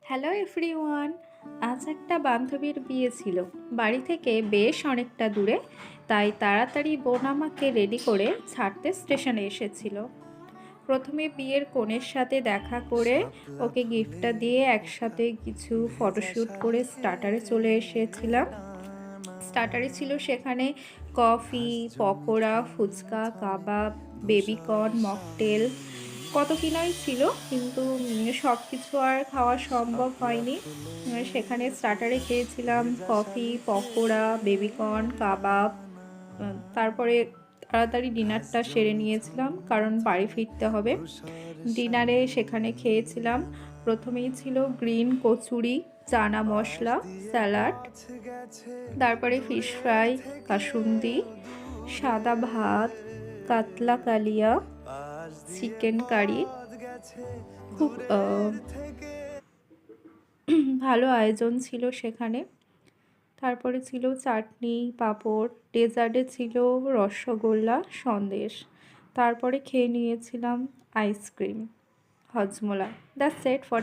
Hello everyone. আজ একটা বান্ধবীর বিয়ে ছিল, বাড়ি থেকে বেশ অনেকটা দূরে। তাই তাড়াতাড়ি বোন আমাকে রেডি করে ছাড়তে স্টেশনে এসেছিল। প্রথমে বিয়ের কনের সাথে দেখা করে ওকে গিফটটা দিয়ে একসাথে কিছু ফটোশ্যুট করে স্টার্টারে চলে এসেছিলাম। স্টার্টারে ছিল সেখানে কফি, পকোড়া, ফুচকা, কাবাব, বেবিকর্ন, মকটেল, কত কি নয় ছিল, কিন্তু সব কিছু আর খাওয়া সম্ভব হয়নি। সেখানে স্টার্টারে খেয়েছিলাম কফি, পকোড়া, বেবিকর্ন, কাবাব। তারপরে তাড়াতাড়ি ডিনারটা সেরে নিয়েছিলাম, কারণ বাড়ি ফিরতে হবে। ডিনারে সেখানে খেয়েছিলাম, প্রথমেই ছিল গ্রিন কচুরি, চানা মশলা, স্যালাড, তারপরে ফিশ ফ্রাই, কাসুন্দি, সাদা ভাত, কাতলা কালিয়া, চিকেন কারি। খুব ভালো আয়োজন ছিল সেখানে। তারপরে ছিল চাটনি, পাঁপড়, ডেজার্টে ছিল রসগোল্লা, সন্দেশ। তারপরে খেয়ে নিয়েছিলাম ice cream, Hajmola. That's it for